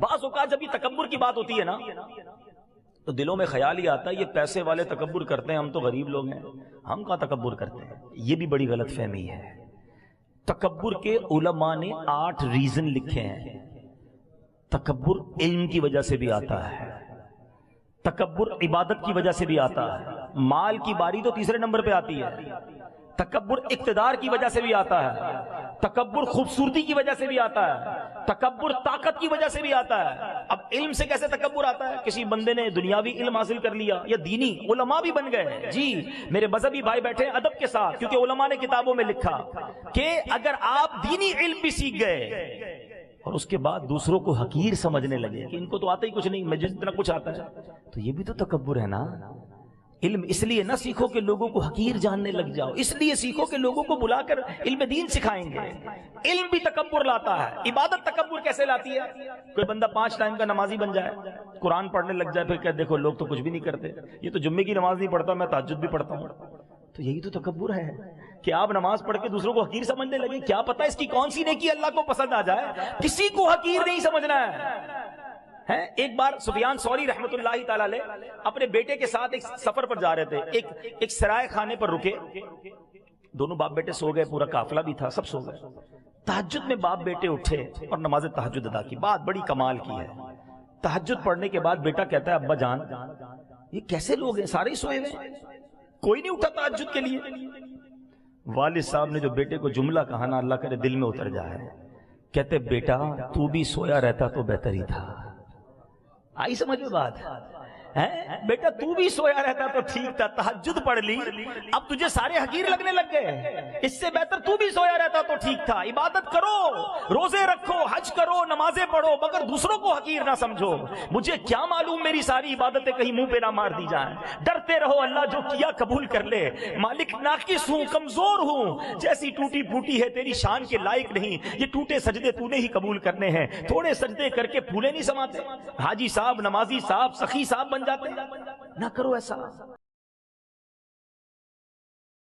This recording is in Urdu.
بعض اوقات جب یہ تکبر کی بات ہوتی ہے نا تو دلوں میں خیال ہی آتا ہے یہ پیسے والے تکبر کرتے ہیں، ہم تو غریب لوگ ہیں، ہم کہاں تکبر کرتے ہیں۔ یہ بھی بڑی غلط فہمی ہے۔ تکبر کے علماء نے 8 ریزن لکھے ہیں۔ تکبر علم کی وجہ سے بھی آتا ہے، تکبر عبادت کی وجہ سے بھی آتا ہے، مال کی باری تو تیسرے نمبر پہ آتی ہے، تکبر اقتدار کی وجہ سے بھی آتا ہے، تکبر خوبصورتی کی وجہ سے بھی آتا ہے، تکبر طاقت کی وجہ سے بھی آتا ہے۔ اب علم سے کیسے تکبر آتا ہے؟ کسی بندے نے دنیاوی علم حاصل کر لیا یا دینی، علماء بھی بن گئے۔ جی میرے مذہبی بھائی بیٹھے ہیں ادب کے ساتھ، کیونکہ علماء نے کتابوں میں لکھا کہ اگر آپ دینی علم بھی سیکھ گئے اور اس کے بعد دوسروں کو حقیر سمجھنے لگے کہ ان کو تو آتا ہی کچھ نہیں، مجھے اتنا کچھ آتا ہے، تو یہ بھی تو تکبر ہے نا۔ علم اس لیے نہ سیکھو کہ لوگوں کو حقیر جاننے لگ جاؤ، اس لیے سیکھو کہ لوگوں کو بلا کر علم دین سکھائیں گے۔ علم بھی تکبر لاتا ہے۔ عبادت تکبر کیسے لاتی ہے؟ کوئی بندہ 5 ٹائم کا نمازی بن جائے، قرآن پڑھنے لگ جائے، پھر کہ دیکھو لوگ تو کچھ بھی نہیں کرتے، یہ تو جمعے کی نماز نہیں پڑھتا، میں تہجد بھی پڑھتا ہوں۔ تو یہی تو تکبر ہے کہ آپ نماز پڑھ کے دوسروں کو حقیر سمجھنے لگے۔ کیا پتہ اس کی کون سی نیکی اللہ کو پسند آ جائے، کسی کو حقیر نہیں سمجھنا ہے۔ ایک بار سفیان ثوری رحمت اللہ تعالی علیہ اپنے بیٹے کے ساتھ ایک سفر پر جا رہے تھے، ایک سرائے خانے پر رکے، دونوں باپ بیٹے سو گئے، پورا قافلہ بھی تھا، سب سو گئے۔ تہجد میں باپ بیٹے اٹھے اور نماز تہجد ادا کی۔ بات بڑی کمال کی ہے، تہجد پڑھنے کے بعد بیٹا کہتا ہے ابا جان یہ کیسے لوگ ہیں، سارے ہی سوئے ہوئے، کوئی نہیں اٹھا تہجد کے لیے۔ والد صاحب نے جو بیٹے کو جملہ کہا نا، اللہ کرے دل میں اتر جائے، کہتے بیٹا تو بھی سویا رہتا تو بہتر ہی تھا۔ آئی سمجھ میں بات؟ بیٹا تو بھی سویا رہتا تو ٹھیک تھا، تہجد پڑھ لی، اب تجھے سارے حقیر لگنے لگ گئے، اس سے بہتر تو بھی سویا رہتا تو ٹھیک تھا۔ عبادت کرو، روزے رکھو، حج کرو، نمازیں پڑھو، مگر دوسروں کو حقیر نہ سمجھو۔ مجھے کیا معلوم میری ساری عبادتیں کہیں منہ پہ نہ مار دی جائیں۔ ڈرتے رہو اللہ جو کیا قبول کر لے۔ مالک ناقص ہوں، کمزور ہوں، جیسی ٹوٹی پھوٹی ہے تیری شان کے لائق نہیں، یہ ٹوٹے سجدے تو نے ہی قبول کرنے ہیں۔ تھوڑے سجدے کر کے پھولے نہیں سماتے، حاجی صاحب، نمازی صاحب، سخی صاحب بن جاتے، نہ کرو ایسا۔